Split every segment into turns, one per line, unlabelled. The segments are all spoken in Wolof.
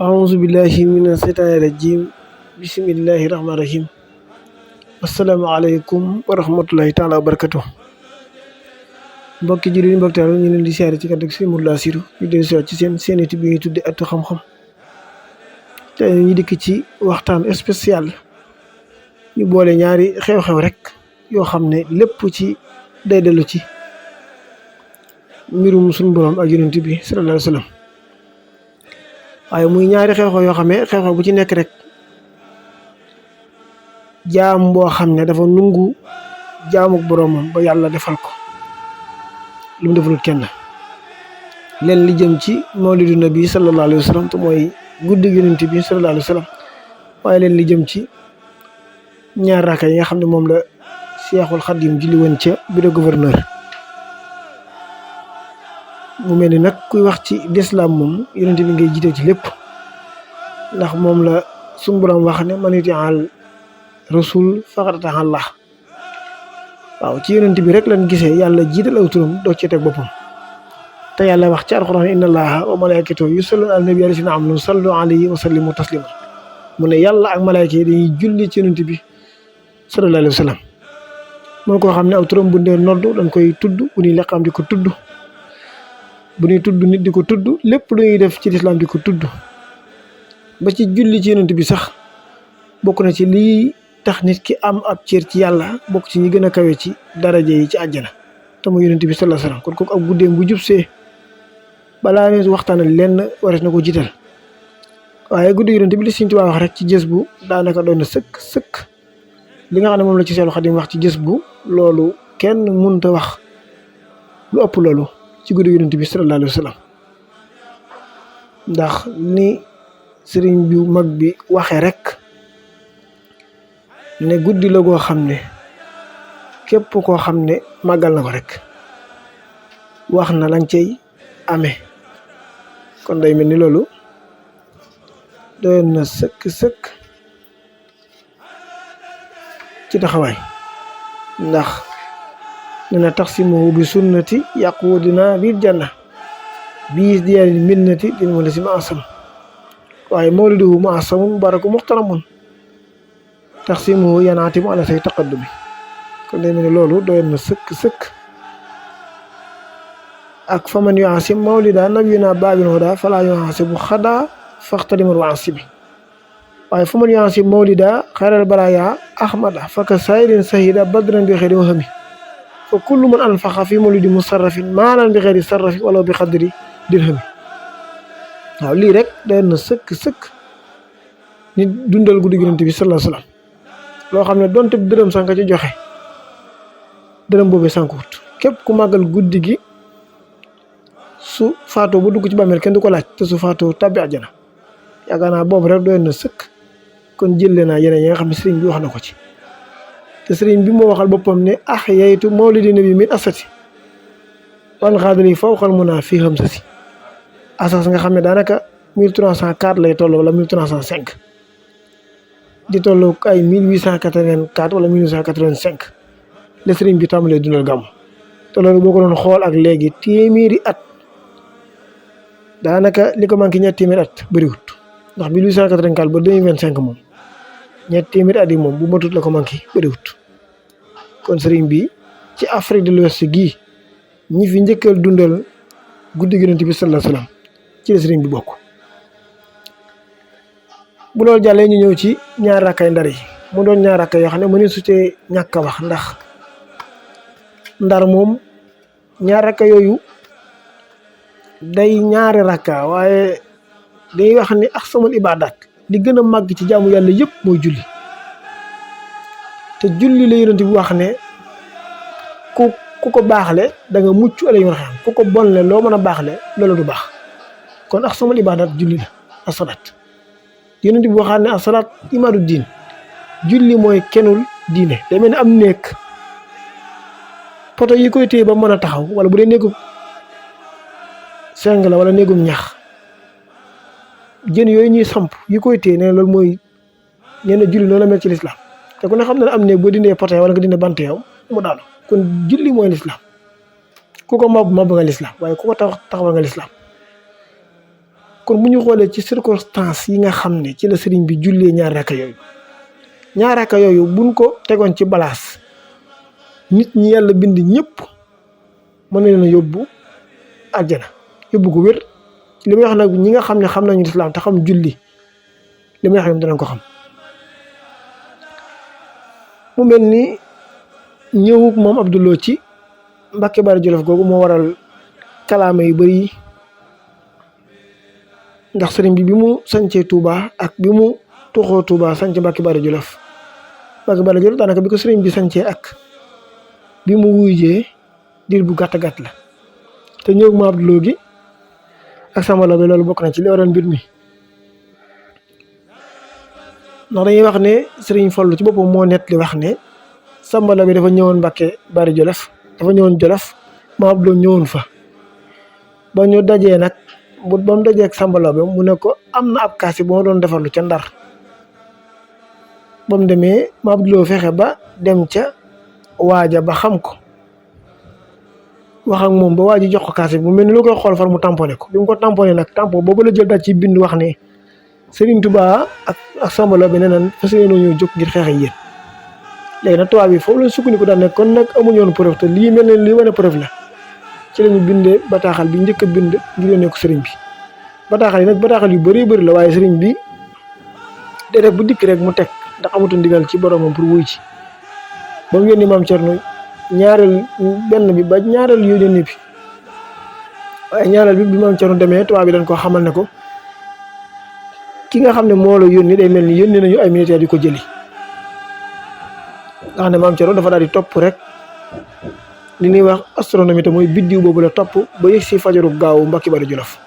أعوذ بالله من الشيطان الرجيم بسم الله الرحمن الرحيم السلام عليكم ورحمة الله تعالى وبركاته mbokki jullit yi mbokki taal ñu leen di siyaare ci kàddu gi Sëriñ Modou Lo Assirou ñu dellu si waat ci seen YouTube bi ñuy tudde Ëttu Xam-Xam tey ñu dikk ci waxtaan spécial ñu boole ñaari xew-xew rek yoo xam ne lépp ci day dellu ci mbirum suñu borom ak yonent bi sallallahu alayhi wa sallam waaye muy ñaari xew-xew yoo xam ne xew-xew bu ci nekk rek jaam boo xam ne dafa nungu jaamuk boromam ba yàlla defal ko lu mu defalul kenn leen li jëm ci mawlidu nabi sallallahu alayhi wa sallam te mooy guddi yonent bi sallallahu alayhi wa sallam waaye leen li jëm ci ñaar raaka yi nga xam ne moom la Seexul Xadim julli woon ca bureau gouverneur mu mel ni nag kuy wax ci lislaam moom yonent bi ngay jiite ci lépp ndax moom la suñu borom wax ne man yuti'al rasul faqad ata'a Allah waaw ci yonent bi rek lañ gisee yàlla jiital aw turam doo ci teg boppam te yàlla wax ci alxuraan inna allaha wa malaikatahu yusalluna ala nabi alladhina amanu sallu alayhi wa sallimu taslima mu ne yàlla ak malaayka yi dañuy julli ci yonent bi sallallahu alayhi wa sallam moo koo xam ne aw turam bu dee nodd dañ koy tudd bu ñuy leqaam di ko tudd bu ñuy tudd nit di ko tudd lépp lu ñuy def ci lislaam di ko tudd ba ci julli ci yonent bi sax bokk na ci lii tax nit ki am ab cër ci yàlla bokk ci ñi gën a kawe ci daraja yi ci àjjana te mu yonent bi sallallahu alayhi wasallam kon kooku ab guddeem bu jubsee balaa ne waxtaanal lenn warees na ko jiital waaye guddi yonent bi li Sëriñ Tuubaa wax rek ci jës bu daanaka doon na sëkk li nga xam ne moom la ci Seexul Xadiim wax ci jës bu loolu kenn mënut a wax lu ëpp loolu ci guddi yonent bi sallallahu alayhi wasallam ndax ni sëriñ bi mag bi waxee rek ne guddi la goo xam ne képp koo xam ne màggal na ko rek wax na lañ cay amee kon day mel ni loolu doyoon na sëkk ci taxawaay ndax nena taxsimuhu bi sunnati yaquduna bil janna bi diyaari minnati lil mulasi ma asam waaye mawliduhu ma asamun baraku muxtaramun taxsimuhu yanaatimu ala say taqaddumi kon day mel ni loolu doyoon na sëkk ak faman yuasim mawlida nabiyina babil huda fala yuasibu xada faxtadiman wa asibi waaye faman yuasim mawlida xayral baraya ahmada faka sayrin sahida badran bi xëyri wahami fa kullu man anfaqa fi mawlidi musarrafin maalan bi xëyri sarrafi wala bi xadri dirhami waaw lii rek doyoon na sëkk nit dundal guddi Yonent bi sallallahu alayhi wasallam loo xam ne donte dërëm sax nga ci joxe dërëm boobee sànkuwut képp ku màggal guddi gi su faatoo bu dugg ci bàmmeel kenn du ko laaj te su faatoo tabbi àjjana yaakaar naa boobu rek doyoon na sëkk kon jëlee naa yeneen yi nga xam ne sëriñ bi wax na ko ci te sëriñ bi moo waxal boppam ne ahyaytu mawlidi nabi min asati wan xaadali fawqal munaa fii xamsati asas nga xam ne daanaka 1304 lay toll wala 1305 di tollu ay 1884 wala 1885 la sëriñ bi tàmbalee dundal gàmmu te loolu boo ko doon xool ak léegi téeméeri at daanaka li ko manqué ñetti téeméeri at bëriwut ndax 1884 ba 2025 moom ñetti téeméeri at yi moom bu matut la ko manqué bëriwut kon sëriñ bi ci Afrique de l'Ouest gii ñi fi njëkkal dundal guddi Yonent bi sallallahu alayhi wasallam ci la sëriñ bi bokk. bu loolu jàllee ñu ñëw ci ñaar rakkay ndar yi mu doon ñaar rakka yoo xam ne mënu su cee ñàkk a wax ndax ndar moom ñaar rakka yooyu day ñaari rakka waaye day wax ni ahsanul ibaadaat li gën a màgg ci jaamu yàlla yëpp mooy julli te julli la Yonent bi wax ne ku ko baaxle da nga mucc ala yoon xam ku ko bonle loo mën a baaxle loolu du baax kon ahsanul ibaadaat julli la asalaat Yonent bi waxaat ne asalaat imaadu diin julli mooy kenul diine day mel ni am nekk poto yi koy téye ba mën a taxaw wala bu dee néegum seng la wala néegum ñax jën yooyu ñuy samp yi koy téye ne loolu mooy nee julli noonu la mel ci lislaam te ku ne xam ne am néeg boo dindee poto wala nga dindee bant yow mu daanu kon julli mooy lislaam ku ko màbb nga lislaam waaye ku ko taxawal nga lislaam. kon bu ñu xoolee ci circonstance yi nga xam ne ci la sëriñ bi jullee ñaar rakka yooyu buñ ko tegoon ci balaas nit ñi yàlla bind ñëpp mën na leen a yóbbu àjjana yóbbu ko wér li may wax nag ñi nga xam ne xam nañu lislaam te xam julli li may wax ñoom danañ ko xam. mu mel ni ñëwug moom Abdou Lo ci Mbàkke Bari Jolof googu moo waral kalaama yu bari ndax sëriñ bi mu sancee Touba ak bi mu tuxoo Touba sanc Mbàkke Bari Jolof daanaka bi ko sëriñ bi sancee ak bi mu wuyjee diir bu gàtt la te ñëwug moom Abdou Lo gi ak Samba Laobé loolu bokk na ci li waral mbir mi. ndax dañuy wax ne sëriñ Fallu ci boppam moo nett li wax ne Samba Laobé dafa ñëwoon Mbàkke Bari Jolof dafa ñëwoon Jolof ma Abdou Lo ñëwoon fa ba ñu dajee nag ba mu dajee ak Samba Laobé mu ne ko am na ab kaasi bu ma doon defarlu ca Ndar ba mu demee ma Abdou Lo fexe ba dem ca waaja ba xam ko wax ak moom ba waa ji jox ko kaasi bi mu mel ni lu koy xool far mu tamponné ko bi mu ko tamponné nag tampon boobu la jël daal ci bind wax ne Sëriñ Tuubaa ak Samba Laobé nee nañ fas yéenoo ñëw jóg ngir xeex ak yéen. léegi nag tubaab bi foofu la sukkandiku daal ne kon nag amuñu woon preuve te lii mel ne lii wane preuve la ci la ñu bindee bataaxal bi njëkk a bind ngir yónnee ko sëriñ bi. bataaxal yi nag bataaxal yu bëri la waaye sëriñ bi day def bu dikk rek mu teg ndax amatu ndigal ci boromam pour wuy ci ba mu yónni maam Cerno ñaareel benn bi ba ñaareel yónnee bi waaye ñaareel bi maam Cerno demee tubaab bi dañ ko xamal ne ko ki nga xam ne moo la yónni day mel ni yónni nañu ay militaires yu ko jëli. nga xam ne maam Cerno dafa daal di topp rek li ñuy wax astronomie te mooy biddiw boobu la topp ba yëg si fajaru gaawu Mbàkke Bari Jolof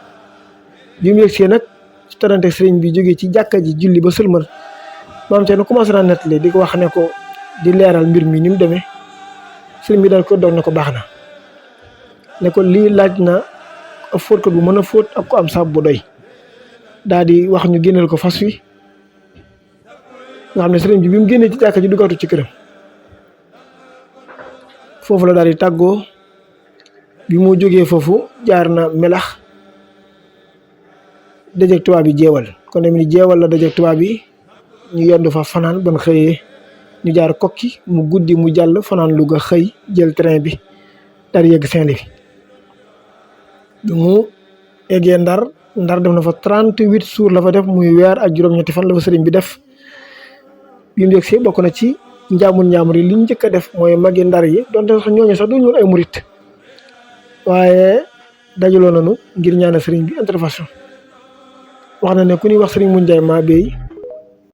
bi mu yëg see nag ci tarante sëriñ bi jógee ci jàkka ji julli ba sëlmal maam Cerno commencé naa nettali di ko wax ne ko di leeral mbir mi ni mu demee sëriñ bi daal ko doon ne ko baax na ne ko lii laaj na ab fóotkat bu mën a fóot ak ko am saabu bu doy daal di wax ñu génneel ko fas wi nga xam ne sëriñ bi mu génnee ci jàkka ji duggatu ci këram foofu la daal di tàggoo bi mu jógee foofu jaar na melax dajeeg tubaab bi jeewal kon dem ni jeewal la dajeeg tubaab bi ñu yendu fa fanaan ban xëyee ñu jaar kokki mu guddi mu jàll fanaan Louga xëy jël train bi daal di yegg Saint-Louis bi mu eggee Ndar def na fa 38 jours la fa def muy weer ak juróom-ñetti fan la fa sëriñ bi def bi mu yegg see bokk na ci njaamur yi li ñu njëkk a def mooy magi Ndar yi donte sax ñooñu sax duñu woon ay murit waaye dajaloo nañu ngir ñaanal sëriñ bi intervention wax na ne ku ñuy wax sëriñ mu Njaay maa béy